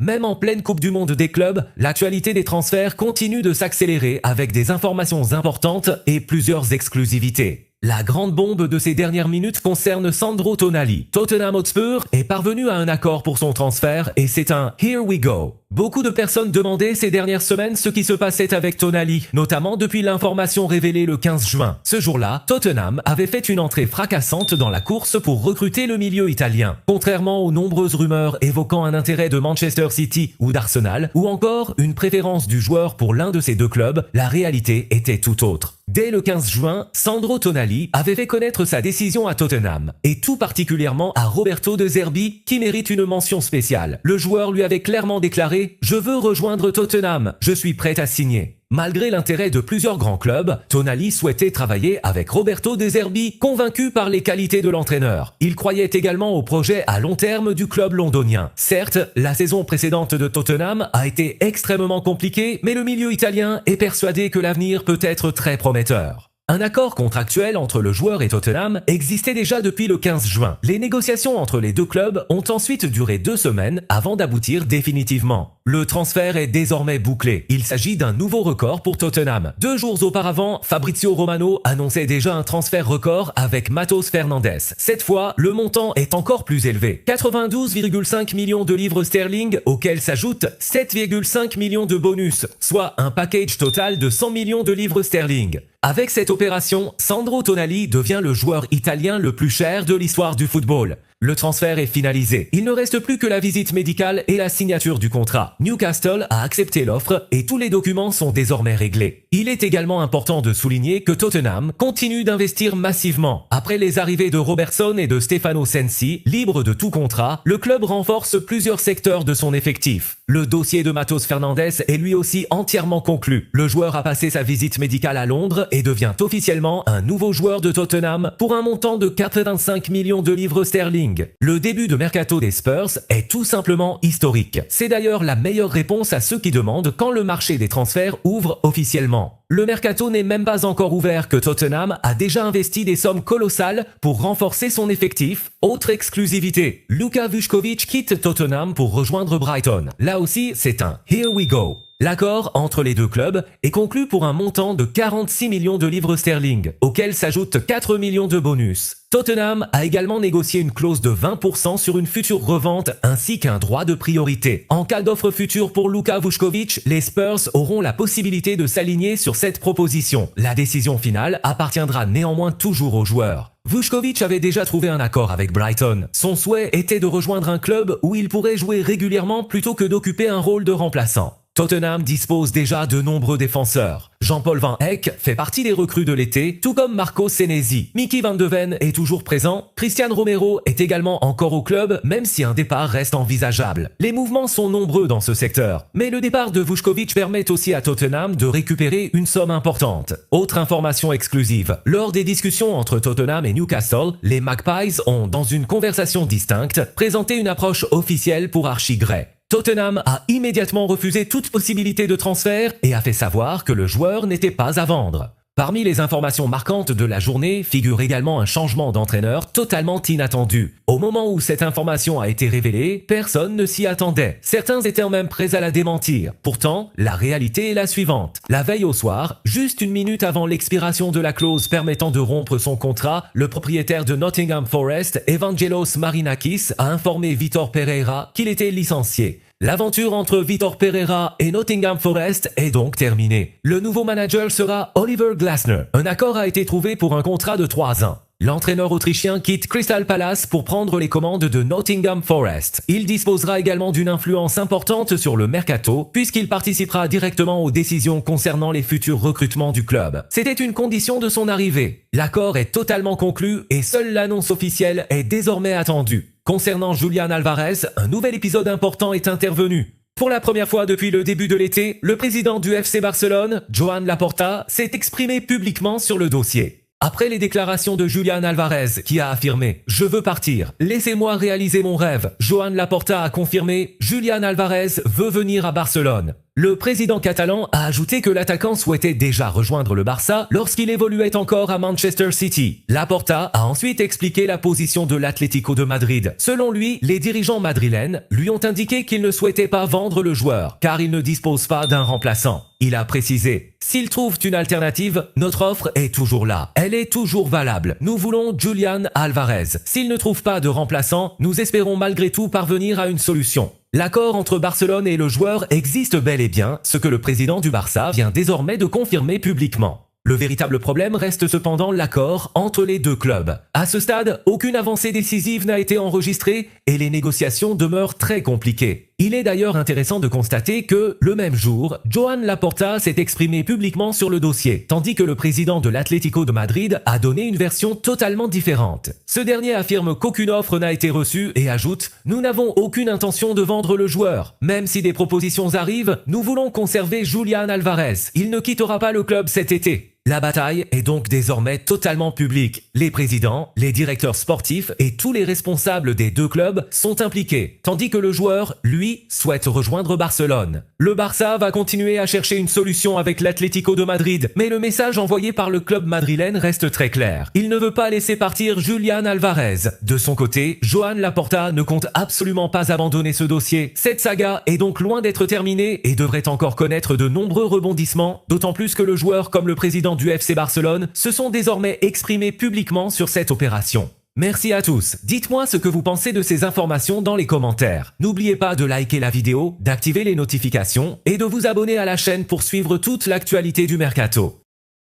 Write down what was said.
Même en pleine Coupe du Monde des clubs, l'actualité des transferts continue de s'accélérer avec des informations importantes et plusieurs exclusivités. La grande bombe de ces dernières minutes concerne Sandro Tonali. Tottenham Hotspur est parvenu à un accord pour son transfert et c'est un « Here we go ». Beaucoup de personnes demandaient ces dernières semaines ce qui se passait avec Tonali, notamment depuis l'information révélée le 15 juin. Ce jour-là, Tottenham avait fait une entrée fracassante dans la course pour recruter le milieu italien. Contrairement aux nombreuses rumeurs évoquant un intérêt de Manchester City ou d'Arsenal, ou encore une préférence du joueur pour l'un de ces deux clubs, la réalité était tout autre. Dès le 15 juin, Sandro Tonali avait fait connaître sa décision à Tottenham, et tout particulièrement à Roberto De Zerbi, qui mérite une mention spéciale. Le joueur lui avait clairement déclaré « Je veux rejoindre Tottenham, je suis prêt à signer ». Malgré l'intérêt de plusieurs grands clubs, Tonali souhaitait travailler avec Roberto De Zerbi, convaincu par les qualités de l'entraîneur. Il croyait également au projet à long terme du club londonien. Certes, la saison précédente de Tottenham a été extrêmement compliquée, mais le milieu italien est persuadé que l'avenir peut être très prometteur. Un accord contractuel entre le joueur et Tottenham existait déjà depuis le 15 juin. Les négociations entre les deux clubs ont ensuite duré 2 semaines avant d'aboutir définitivement. Le transfert est désormais bouclé. Il s'agit d'un nouveau record pour Tottenham. 2 jours auparavant, Fabrizio Romano annonçait déjà un transfert record avec Matheus Fernandes. Cette fois, le montant est encore plus élevé. 92,5 millions de livres sterling, auxquels s'ajoutent 7,5 millions de bonus, soit un package total de 100 millions de livres sterling. Avec cette opération, Sandro Tonali devient le joueur italien le plus cher de l'histoire du football. Le transfert est finalisé. Il ne reste plus que la visite médicale et la signature du contrat. Newcastle a accepté l'offre et tous les documents sont désormais réglés. Il est également important de souligner que Tottenham continue d'investir massivement. Après les arrivées de Robertson et de Stefano Sensi, libres de tout contrat, le club renforce plusieurs secteurs de son effectif. Le dossier de Matheus Fernandes est lui aussi entièrement conclu. Le joueur a passé sa visite médicale à Londres et devient officiellement un nouveau joueur de Tottenham pour un montant de 85 millions de livres sterling. Le début de mercato des Spurs est tout simplement historique. C'est d'ailleurs la meilleure réponse à ceux qui demandent quand le marché des transferts ouvre officiellement. Le mercato n'est même pas encore ouvert que Tottenham a déjà investi des sommes colossales pour renforcer son effectif. Autre exclusivité, Luka Vučković quitte Tottenham pour rejoindre Brighton. Là aussi, c'est un « Here we go ». L'accord entre les deux clubs est conclu pour un montant de 46 millions de livres sterling, auxquels s'ajoutent 4 millions de bonus. Tottenham a également négocié une clause de 20% sur une future revente ainsi qu'un droit de priorité. En cas d'offre future pour Luka Vučković, les Spurs auront la possibilité de s'aligner sur cette proposition. La décision finale appartiendra néanmoins toujours aux joueurs. Vučković avait déjà trouvé un accord avec Brighton. Son souhait était de rejoindre un club où il pourrait jouer régulièrement plutôt que d'occuper un rôle de remplaçant. Tottenham dispose déjà de nombreux défenseurs. Jean-Paul Van Eyck fait partie des recrues de l'été, tout comme Marco Senesi. Mickey Van de Ven est toujours présent. Christian Romero est également encore au club, même si un départ reste envisageable. Les mouvements sont nombreux dans ce secteur. Mais le départ de Vučković permet aussi à Tottenham de récupérer une somme importante. Autre information exclusive. Lors des discussions entre Tottenham et Newcastle, les Magpies ont, dans une conversation distincte, présenté une approche officielle pour Archie Gray. Tottenham a immédiatement refusé toute possibilité de transfert et a fait savoir que le joueur n'était pas à vendre. Parmi les informations marquantes de la journée figure également un changement d'entraîneur totalement inattendu. Au moment où cette information a été révélée, personne ne s'y attendait. Certains étaient même prêts à la démentir. Pourtant, la réalité est la suivante. La veille au soir, juste une minute avant l'expiration de la clause permettant de rompre son contrat, le propriétaire de Nottingham Forest, Evangelos Marinakis, a informé Vitor Pereira qu'il était licencié. L'aventure entre Vitor Pereira et Nottingham Forest est donc terminée. Le nouveau manager sera Oliver Glasner. Un accord a été trouvé pour un contrat de 3 ans. L'entraîneur autrichien quitte Crystal Palace pour prendre les commandes de Nottingham Forest. Il disposera également d'une influence importante sur le mercato, puisqu'il participera directement aux décisions concernant les futurs recrutements du club. C'était une condition de son arrivée. L'accord est totalement conclu et seule l'annonce officielle est désormais attendue. Concernant Julian Alvarez, un nouvel épisode important est intervenu. Pour la première fois depuis le début de l'été, le président du FC Barcelone, Joan Laporta, s'est exprimé publiquement sur le dossier. Après les déclarations de Julian Alvarez, qui a affirmé « Je veux partir, laissez-moi réaliser mon rêve », Joan Laporta a confirmé « Julian Alvarez veut venir à Barcelone ». Le président catalan a ajouté que l'attaquant souhaitait déjà rejoindre le Barça lorsqu'il évoluait encore à Manchester City. Laporta a ensuite expliqué la position de l'Atlético de Madrid. Selon lui, les dirigeants madrilènes lui ont indiqué qu'ils ne souhaitaient pas vendre le joueur car il ne dispose pas d'un remplaçant. Il a précisé: s'ils trouvent une alternative, notre offre est toujours là. Elle est toujours valable. Nous voulons Julián Alvarez. S'ils ne trouvent pas de remplaçant, nous espérons malgré tout parvenir à une solution. L'accord entre Barcelone et le joueur existe bel et bien, ce que le président du Barça vient désormais de confirmer publiquement. Le véritable problème reste cependant l'accord entre les deux clubs. À ce stade, aucune avancée décisive n'a été enregistrée et les négociations demeurent très compliquées. Il est d'ailleurs intéressant de constater que, le même jour, Joan Laporta s'est exprimé publiquement sur le dossier, tandis que le président de l'Atlético de Madrid a donné une version totalement différente. Ce dernier affirme qu'aucune offre n'a été reçue et ajoute: « Nous n'avons aucune intention de vendre le joueur. Même si des propositions arrivent, nous voulons conserver Julián Alvarez. Il ne quittera pas le club cet été. » La bataille est donc désormais totalement publique. Les présidents, les directeurs sportifs et tous les responsables des deux clubs sont impliqués, tandis que le joueur, lui, souhaite rejoindre Barcelone. Le Barça va continuer à chercher une solution avec l'Atlético de Madrid, mais le message envoyé par le club madrilène reste très clair. Il ne veut pas laisser partir Julián Alvarez. De son côté, Joan Laporta ne compte absolument pas abandonner ce dossier. Cette saga est donc loin d'être terminée et devrait encore connaître de nombreux rebondissements, d'autant plus que le joueur comme le président du FC Barcelone se sont désormais exprimés publiquement sur cette opération. Merci à tous. Dites-moi ce que vous pensez de ces informations dans les commentaires. N'oubliez pas de liker la vidéo, d'activer les notifications et de vous abonner à la chaîne pour suivre toute l'actualité du mercato.